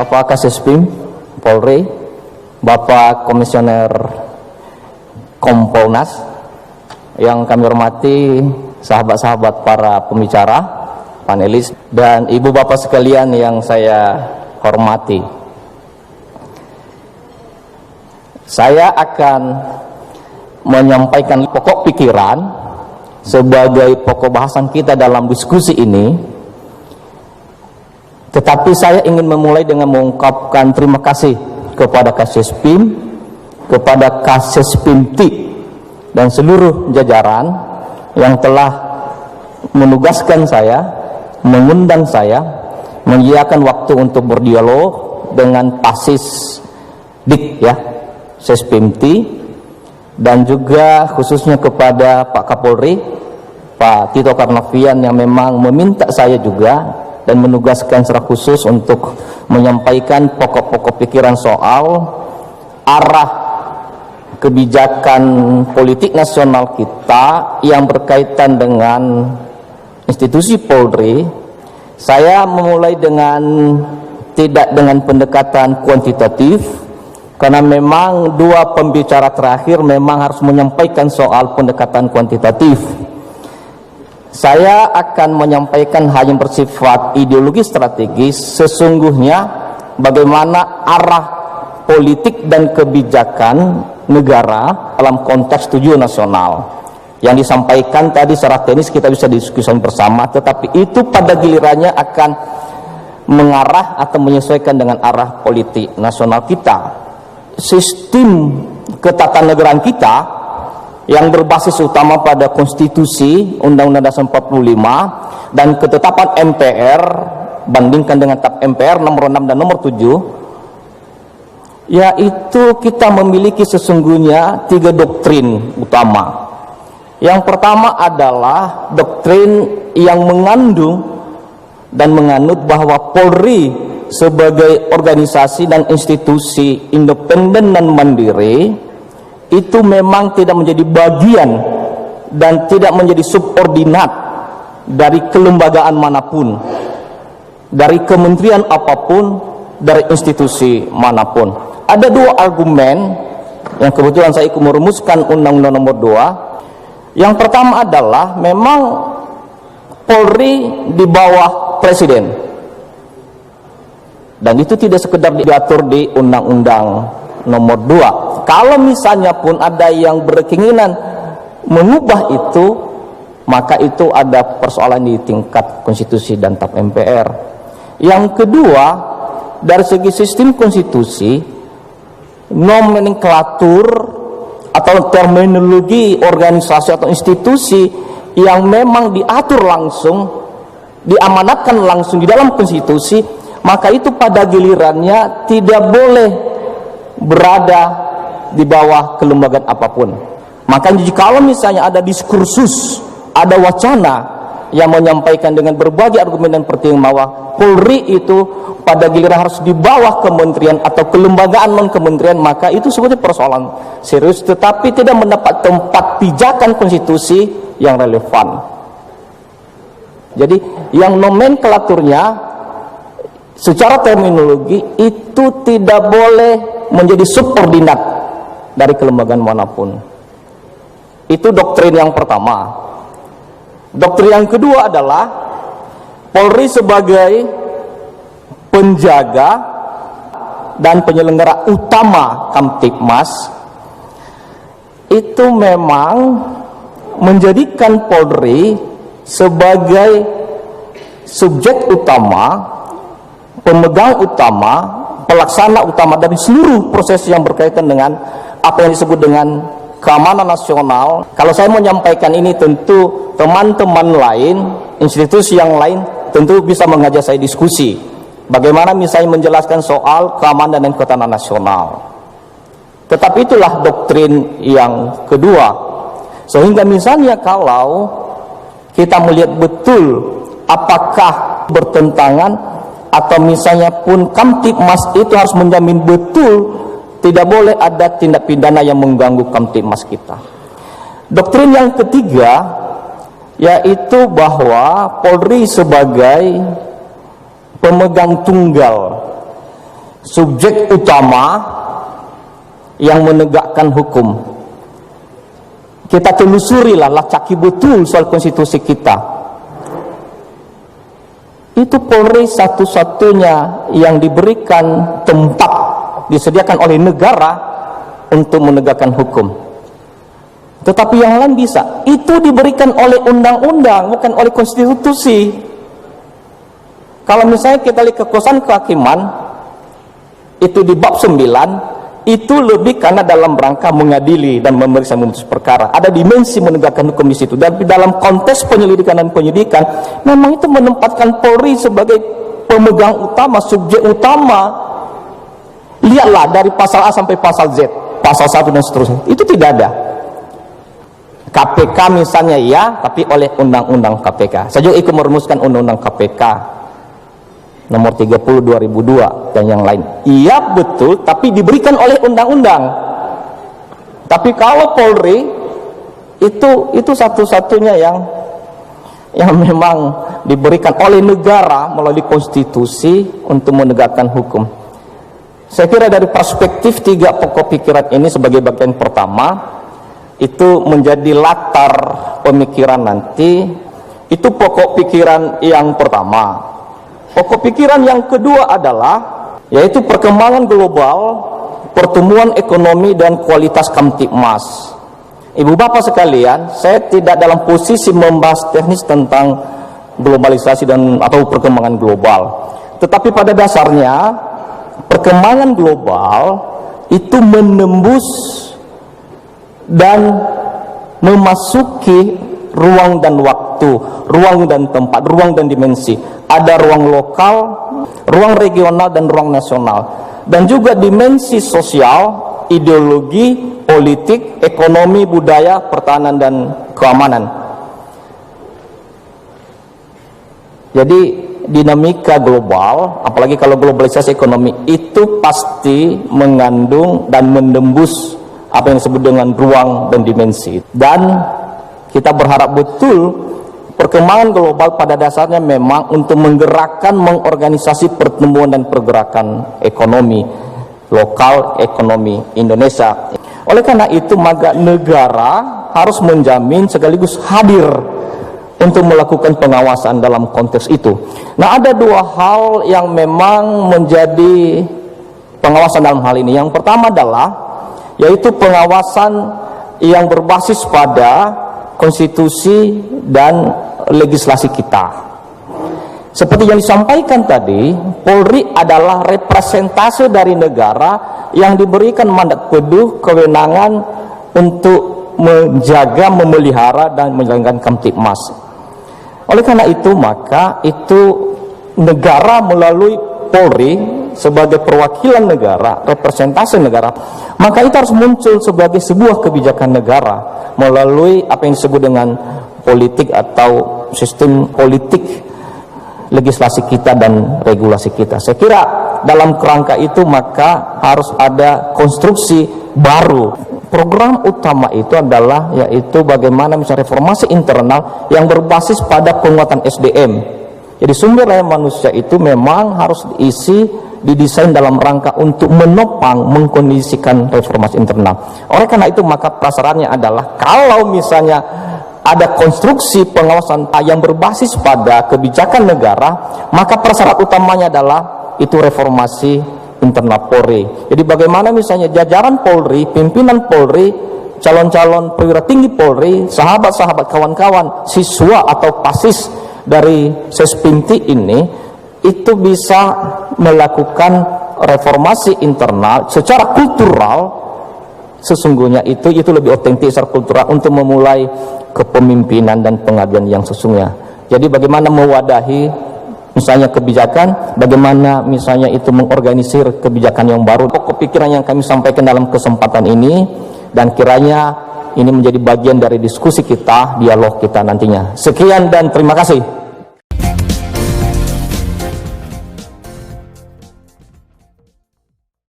Bapak Kasespim Polri, Bapak Komisioner Kompolnas, yang kami hormati sahabat-sahabat para pembicara, panelis, dan ibu bapak sekalian yang saya hormati. Saya akan menyampaikan pokok pikiran sebagai pokok bahasan kita dalam diskusi ini, tetapi saya ingin memulai dengan mengungkapkan terima kasih kepada Kasespim, kepada Kasespimti, dan seluruh jajaran yang telah menugaskan saya, mengundang saya, menyediakan waktu untuk berdialog dengan Pasis Dik ya, Sespimti, dan juga khususnya kepada Pak Kapolri, Pak Tito Karnavian, yang memang meminta saya juga dan menugaskan secara khusus untuk menyampaikan pokok-pokok pikiran soal arah kebijakan politik nasional kita yang berkaitan dengan institusi Polri. Saya memulai tidak dengan pendekatan kuantitatif, karena memang dua pembicara terakhir memang harus menyampaikan soal pendekatan kuantitatif. Saya akan menyampaikan hal yang bersifat ideologi strategis, sesungguhnya bagaimana arah politik dan kebijakan negara dalam konteks tujuan nasional. Yang disampaikan tadi secara teknis kita bisa diskusikan bersama, tetapi itu pada gilirannya akan mengarah atau menyesuaikan dengan arah politik nasional kita. Sistem ketatanegaraan kita yang berbasis utama pada konstitusi Undang-Undang Dasar 45 dan ketetapan MPR, bandingkan dengan TAP MPR nomor 6 dan nomor 7, yaitu kita memiliki sesungguhnya 3 doktrin utama. Yang pertama adalah doktrin yang mengandung dan menganut bahwa Polri sebagai organisasi dan institusi independen dan mandiri itu memang tidak menjadi bagian dan tidak menjadi subordinat dari kelembagaan manapun, dari kementerian apapun, dari institusi manapun. Ada 2 argumen yang kebetulan saya ikut merumuskan Undang-Undang nomor 2. Yang pertama adalah memang Polri di bawah Presiden, dan itu tidak sekedar diatur di Undang-Undang nomor 2. Kalau misalnya pun ada yang berkeinginan mengubah itu, maka itu ada persoalan di tingkat konstitusi dan TAP MPR. Yang kedua, dari segi sistem konstitusi, nomenklatur atau terminologi organisasi atau institusi yang memang diatur langsung, diamanatkan langsung di dalam konstitusi, maka itu pada gilirannya tidak boleh berada di bawah kelembagaan apapun. Maka jika misalnya ada diskursus, ada wacana yang menyampaikan dengan berbagai argumen dan pertimbangan bahwa Polri itu pada giliran harus di bawah kementerian atau kelembagaan non kementerian, maka itu sebetulnya persoalan serius, tetapi tidak mendapat tempat pijakan konstitusi yang relevan. Jadi yang nomenklaturnya secara terminologi itu tidak boleh menjadi subordinat dari kelembagaan manapun. Itu doktrin yang pertama. Doktrin yang kedua adalah Polri sebagai penjaga dan penyelenggara utama Kamtibmas itu memang menjadikan Polri sebagai subjek utama, pemegang utama, pelaksana utama dari seluruh proses yang berkaitan dengan apa yang disebut dengan keamanan nasional. Kalau saya menyampaikan ini, tentu teman-teman lain, institusi yang lain tentu bisa mengajak saya diskusi bagaimana misalnya menjelaskan soal keamanan dan ketahanan nasional. Tetapi itulah doktrin yang kedua. Sehingga misalnya kalau kita melihat betul apakah bertentangan, atau misalnya pun Kamtibmas itu harus menjamin betul tidak boleh ada tindak pidana yang mengganggu Kamtibmas kita. Doktrin yang ketiga yaitu bahwa Polri sebagai pemegang tunggal subjek utama yang menegakkan hukum. Kita telusurilah, lacaki betul soal konstitusi kita. Itu Polri satu-satunya yang diberikan tempat, disediakan oleh negara untuk menegakkan hukum. Tetapi yang lain bisa. Itu diberikan oleh undang-undang, bukan oleh konstitusi. Kalau misalnya kita lihat kekuasaan kehakiman, itu di bab 9, itu lebih karena dalam rangka mengadili dan memeriksa memutus perkara. Ada dimensi menegakkan hukum di situ. Dan dalam konteks penyelidikan dan penyidikan, memang itu menempatkan Polri sebagai pemegang utama, subjek utama. Lihatlah dari pasal A sampai pasal Z, pasal 1 dan seterusnya. Itu tidak ada. KPK misalnya ya, tapi oleh undang-undang KPK. Saya juga ikut merumuskan undang-undang KPK nomor 30 2002 dan yang lain. Iya betul, tapi diberikan oleh undang-undang. Tapi kalau Polri itu satu-satunya yang memang diberikan oleh negara melalui konstitusi untuk menegakkan hukum. Saya kira dari perspektif 3 pokok pikiran ini sebagai bagian pertama, itu menjadi latar pemikiran nanti. Itu pokok pikiran yang pertama. Pokok pikiran yang kedua adalah yaitu perkembangan global, pertumbuhan ekonomi dan kualitas Kamtibmas. Ibu bapak sekalian, saya tidak dalam posisi membahas teknis tentang globalisasi dan atau perkembangan global. Tetapi pada dasarnya perkembangan global itu menembus dan memasuki ruang dan waktu, ruang dan tempat, ruang dan dimensi. Ada ruang lokal, ruang regional dan ruang nasional, dan juga dimensi sosial, ideologi, politik, ekonomi, budaya, pertahanan dan keamanan. Jadi dinamika global, apalagi kalau globalisasi ekonomi, itu pasti mengandung dan menembus apa yang disebut dengan ruang dan dimensi. Dan kita berharap betul perkembangan global pada dasarnya memang untuk menggerakkan, mengorganisasi pertumbuhan dan pergerakan ekonomi lokal, ekonomi Indonesia. Oleh karena itu maka negara harus menjamin sekaligus hadir untuk melakukan pengawasan dalam konteks itu. Nah, ada 2 hal yang memang menjadi pengawasan dalam hal ini. Yang pertama adalah yaitu pengawasan yang berbasis pada konstitusi dan legislasi kita. Seperti yang disampaikan tadi, Polri adalah representase dari negara yang diberikan mandat penuh kewenangan untuk menjaga, memelihara dan menjalankan Kamtibmas. Oleh karena itu maka itu negara melalui Polri sebagai perwakilan negara, representasi negara, maka itu harus muncul sebagai sebuah kebijakan negara melalui apa yang disebut dengan politik atau sistem politik, legislasi kita dan regulasi kita. Saya kira dalam kerangka itu maka harus ada konstruksi baru. Program utama itu adalah yaitu bagaimana misalnya reformasi internal yang berbasis pada penguatan SDM. Jadi sumber daya manusia itu memang harus didesain dalam rangka untuk menopang, mengkondisikan reformasi internal. Oleh karena itu maka prasyaratnya adalah kalau misalnya ada konstruksi pengawasan yang berbasis pada kebijakan negara, maka prasyarat utamanya adalah itu reformasi internal Polri. Jadi bagaimana misalnya jajaran Polri, pimpinan Polri, calon-calon perwira tinggi Polri, sahabat-sahabat, kawan-kawan, siswa atau pasis dari Sespimti ini itu bisa melakukan reformasi internal secara kultural. Sesungguhnya itu lebih otentik secara kultural untuk memulai kepemimpinan dan pengaduan yang sesungguhnya. Jadi bagaimana mewadahi misalnya kebijakan, bagaimana misalnya itu mengorganisir kebijakan yang baru. Pokok pikiran yang kami sampaikan dalam kesempatan ini, dan kiranya ini menjadi bagian dari diskusi kita, dialog kita nantinya. Sekian dan terima kasih.